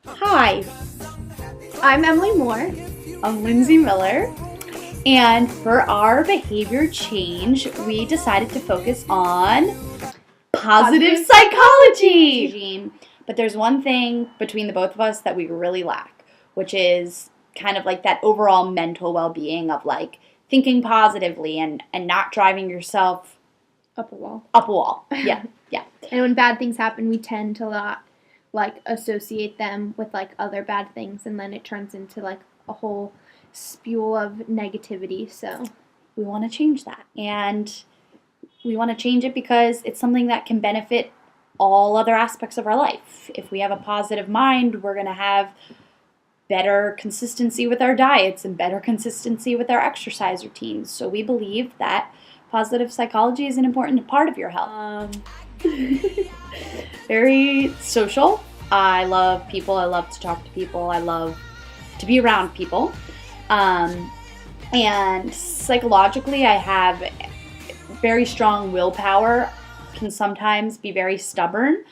Hi, I'm Emily Moore. I'm Lindsay Miller. And for our behavior change, we decided to focus on positive psychology. But there's one thing between the both of us that we really lack, which is kind of like that overall mental well-being of like thinking positively and not driving yourself Up a wall. up a wall. Yeah. And when bad things happen, we tend to not associate them with other bad things, and then it turns into a whole spew of negativity. So we want to change that. And we want to change it because it's something that can benefit all other aspects of our life. If we have a positive mind, we're going to have better consistency with our diets and better consistency with our exercise routines. So we believe that positive psychology is an important part of your health. Very social. I love people. I love to talk to people. I love to be around people. And psychologically, I have very strong willpower, can sometimes be very stubborn.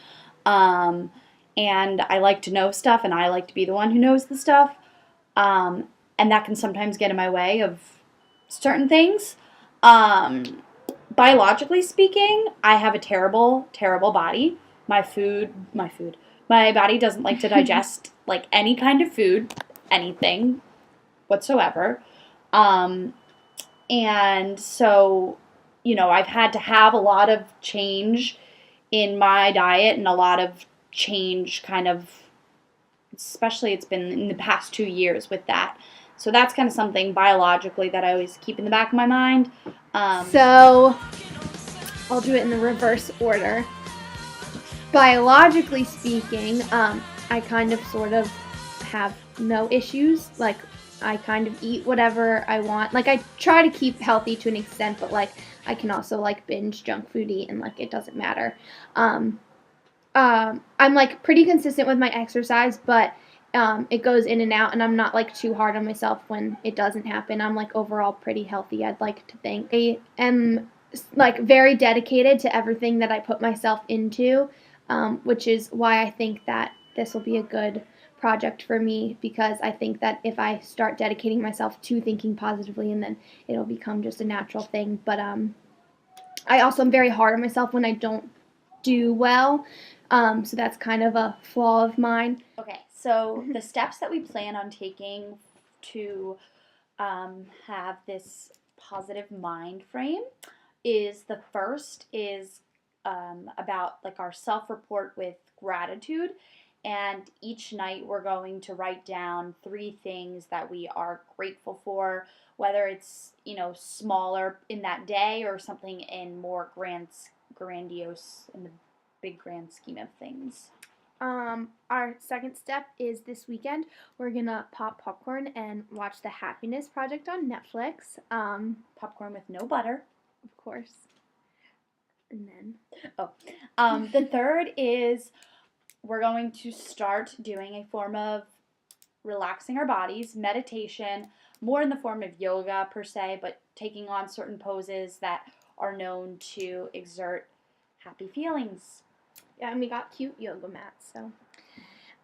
And I like to know stuff, and I like to be the one who knows the stuff. And that can sometimes get in my way of certain things. Biologically speaking, I have a terrible, terrible body. My body doesn't like to digest any kind of food, anything whatsoever. And so, I've had to have a lot of change in my diet and a lot of change especially it's been in the past 2 years with that. So that's kind of something biologically that I always keep in the back of my mind. So I'll do it in the reverse order. Biologically speaking, I kind of sort of have no issues. I kind of eat whatever I want. I try to keep healthy to an extent, but I can also binge junk food eat, and it doesn't matter. I'm pretty consistent with my exercise, but it goes in and out, and I'm not too hard on myself when it doesn't happen. I'm overall pretty healthy, I'd like to think. I am very dedicated to everything that I put myself into, which is why I think that this will be a good project for me, because I think that if I start dedicating myself to thinking positively, and then it'll become just a natural thing. But I also am very hard on myself when I don't do well, so that's kind of a flaw of mine. Okay, so the steps that we plan on taking to have this positive mind frame is the first is about our self-report with gratitude. And each night we're going to write down 3 things that we are grateful for, whether it's, smaller in that day or something in more grandiose in the big grand scheme of things. Our second step is this weekend. We're gonna pop popcorn and watch The Happiness Project on Netflix. Popcorn with no butter. Of course. And then the third is we're going to start doing a form of relaxing our bodies, meditation, more in the form of yoga per se, but taking on certain poses that are known to exert happy feelings. Yeah, and we got cute yoga mats. So,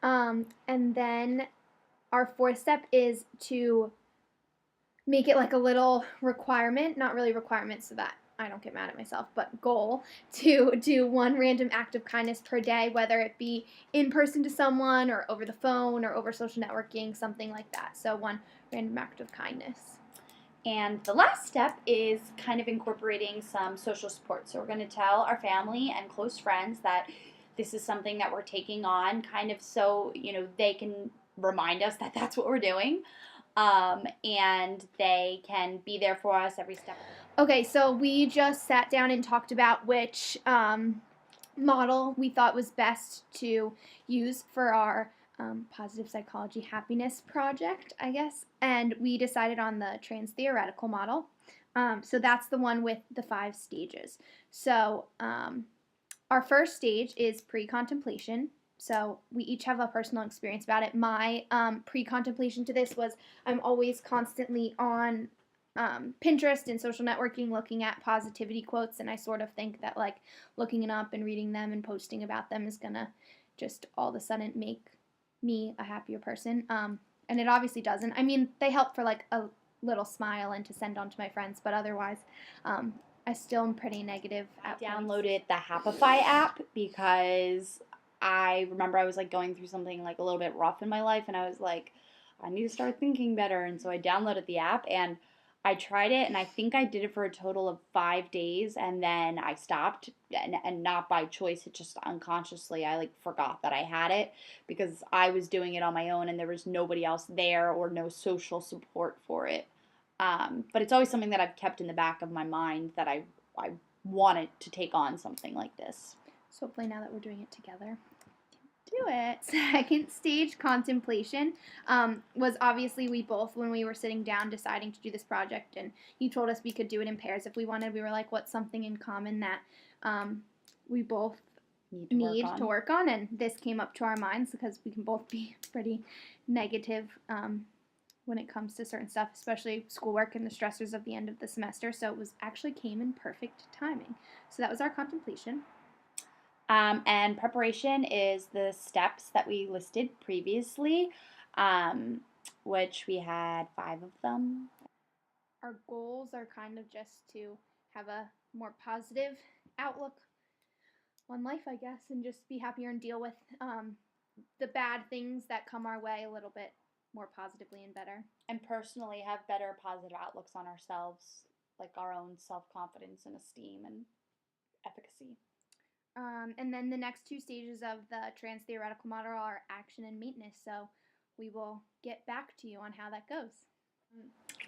and then our fourth step is to make it a little requirement, not really requirement so that I don't get mad at myself, but goal to do 1 random act of kindness per day, whether it be in person to someone or over the phone or over social networking, something like that. So 1 random act of kindness. And the last step is kind of incorporating some social support. So we're going to tell our family and close friends that this is something that we're taking on, kind of so, they can remind us that that's what we're doing. And they can be there for us every step. Okay, so we just sat down and talked about which model we thought was best to use for our positive psychology happiness project, I guess. And we decided on the trans-theoretical model. So that's the one with the 5 stages. So our first stage is pre-contemplation. So we each have a personal experience about it. My pre-contemplation to this was I'm always constantly on Pinterest and social networking looking at positivity quotes, and I sort of think that looking it up and reading them and posting about them is gonna just all of a sudden make me a happier person. And it obviously doesn't. I mean, they help for like a little smile and to send on to my friends, but otherwise, I still am pretty negative at points. Downloaded the Happify app because I remember I was like going through something like a little bit rough in my life, and I was like, I need to start thinking better. And so I downloaded the app and I tried it, and I think I did it for a total of 5 days, and then I stopped, and not by choice. It just unconsciously, I like forgot that I had it because I was doing it on my own and there was nobody else there or no social support for it. But it's always something that I've kept in the back of my mind that I wanted to take on something like this. So hopefully now that we're doing it together, do it. Second stage, contemplation, was obviously we both, when we were sitting down deciding to do this project, and you told us we could do it in pairs if we wanted. We were like, what's something in common that we both need to work on? And this came up to our minds because we can both be pretty negative when it comes to certain stuff, especially schoolwork and the stressors of the end of the semester. So it was actually came in perfect timing. So that was our contemplation. And preparation is the steps that we listed previously, which we had 5 of them. Our goals are kind of just to have a more positive outlook on life, I guess, and just be happier and deal with the bad things that come our way a little bit more positively and better. And personally have better positive outlooks on ourselves, like our own self-confidence and esteem and efficacy. And then the next 2 stages of the trans theoretical model are action and maintenance. So we will get back to you on how that goes.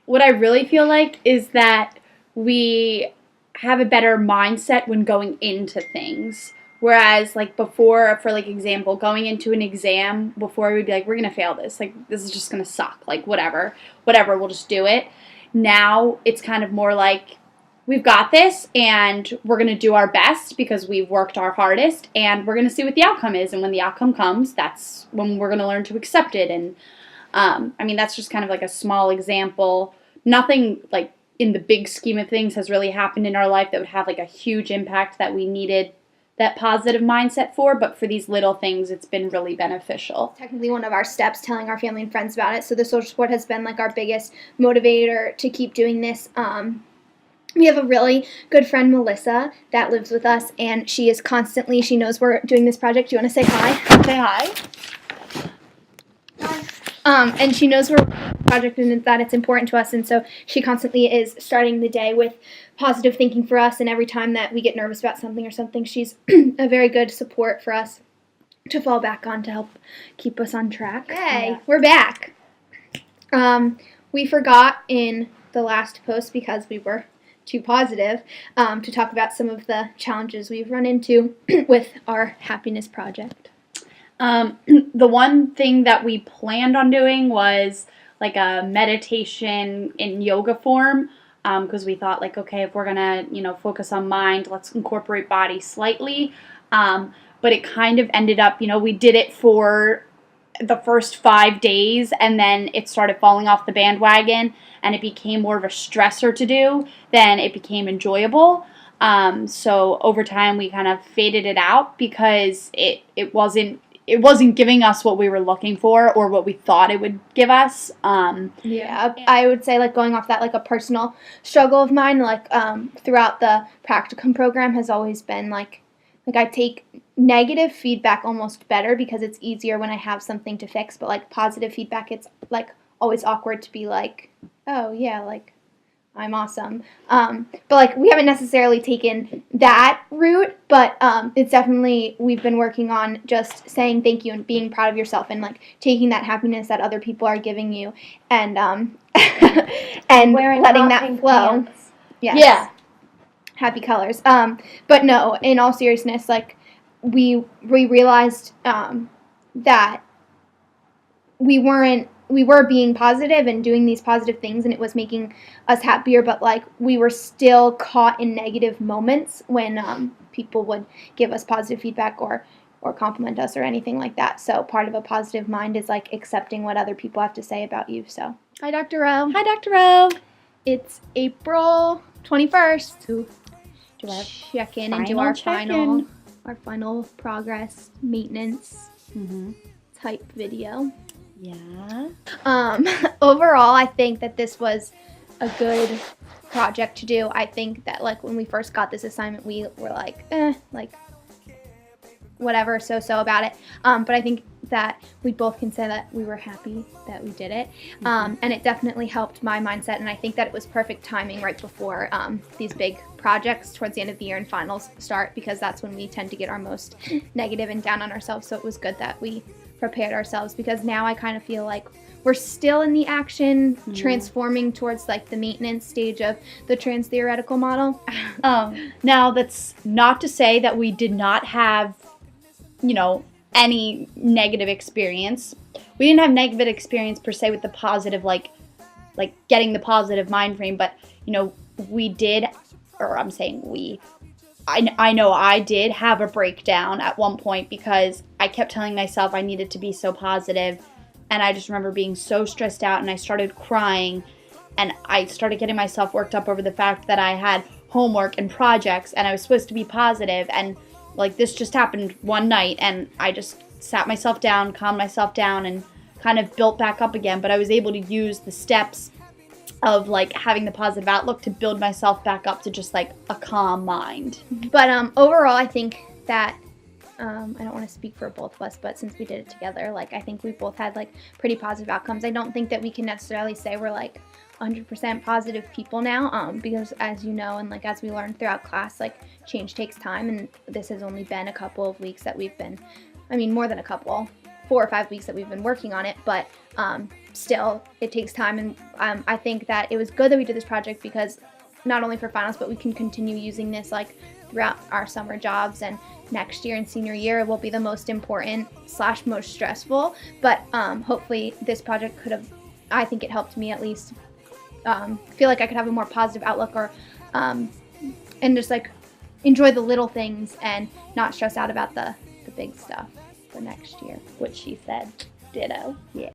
What I really feel like is that we have a better mindset when going into things. Whereas, like, before, for, like, example, going into an exam, before we'd be like, we're going to fail this. Like, this is just going to suck. Like, whatever, we'll just do it. Now, it's kind of more like, we've got this, and we're going to do our best because we've worked our hardest, and we're going to see what the outcome is. And when the outcome comes, that's when we're going to learn to accept it. And, I mean, that's just kind of like a small example. Nothing, like, in the big scheme of things has really happened in our life that would have, like, a huge impact that we needed that positive mindset for, but for these little things, it's been really beneficial. Technically one of our steps, telling our family and friends about it. So the social support has been, like, our biggest motivator to keep doing this. We have a really good friend, Melissa, that lives with us, and she knows we're doing this project. Do you want to say hi? Say hi. And she knows we're doing this project and that it's important to us, and so she constantly is starting the day with positive thinking for us, and every time that we get nervous about something or something, she's a very good support for us to fall back on to help keep us on track. Hey, yeah. We're back. We forgot in the last post, because we were too positive, to talk about some of the challenges we've run into with our happiness project. The one thing that we planned on doing was like a meditation in yoga form, because we thought, like, okay, if we're gonna, focus on mind, let's incorporate body slightly. But it kind of ended up, we did it for the first 5 days, and then it started falling off the bandwagon, and it became more of a stressor to do than it became enjoyable. So over time, we kind of faded it out because it wasn't giving us what we were looking for or what we thought it would give us. Yeah, I would say, like, going off that, like, a personal struggle of mine, like, throughout the practicum program has always been, like I take negative feedback almost better because it's easier when I have something to fix, but, like, positive feedback, it's, like, always awkward to be like, oh, yeah, like, I'm awesome. But, like, we haven't necessarily taken that route, but it's definitely, we've been working on just saying thank you and being proud of yourself and, like, taking that happiness that other people are giving you and and letting that flow. Yes. Yeah. Happy colors. But no, in all seriousness, like, we realized that we were being positive and doing these positive things, and it was making us happier, but, like, we were still caught in negative moments when people would give us positive feedback or compliment us or anything like that. So part of a positive mind is, like, accepting what other people have to say about you. So hi, Dr. Rowe. Hi, Dr. Rowe. It's April 21st. Do our check in and do our final progress maintenance. Mm-hmm. It's type video. Yeah. Overall, I think that this was a good project to do. I think that like when we first got this assignment, we were like, like whatever, so about it. But I think that we both can say that we were happy that we did it. And it definitely helped my mindset. And I think that it was perfect timing right before these big projects towards the end of the year and finals start, because that's when we tend to get our most negative and down on ourselves. So it was good that we prepared ourselves, because now I kind of feel like we're still in the action, transforming towards like the maintenance stage of the trans theoretical model. Now, that's not to say that we did not have, any negative experience. We didn't have negative experience per se with the positive, like getting the positive mind frame, but, we did, or I'm saying we, I know I did have a breakdown at one point because I kept telling myself I needed to be so positive, and I just remember being so stressed out, and I started crying, and I started getting myself worked up over the fact that I had homework and projects, and I was supposed to be positive, and like this just happened one night, and I just sat myself down, calmed myself down, and kind of built back up again. But I was able to use the steps of like having the positive outlook to build myself back up to just like a calm mind. But overall, I think that I don't want to speak for both of us, but since we did it together, like I think we both had like pretty positive outcomes. I don't think that we can necessarily say we're like 100% positive people now, because as you know, and like as we learned throughout class, like change takes time, and this has only been a couple of weeks that we've been, more than a couple, 4 or 5 weeks that we've been working on it, but still it takes time. And I think that it was good that we did this project, because not only for finals, but we can continue using this like throughout our summer jobs, and next year and senior year will be the most important / most stressful. But hopefully this project I think it helped me at least feel like I could have a more positive outlook, or and just like enjoy the little things and not stress out about the big stuff for next year. Which she said, ditto. Yeah.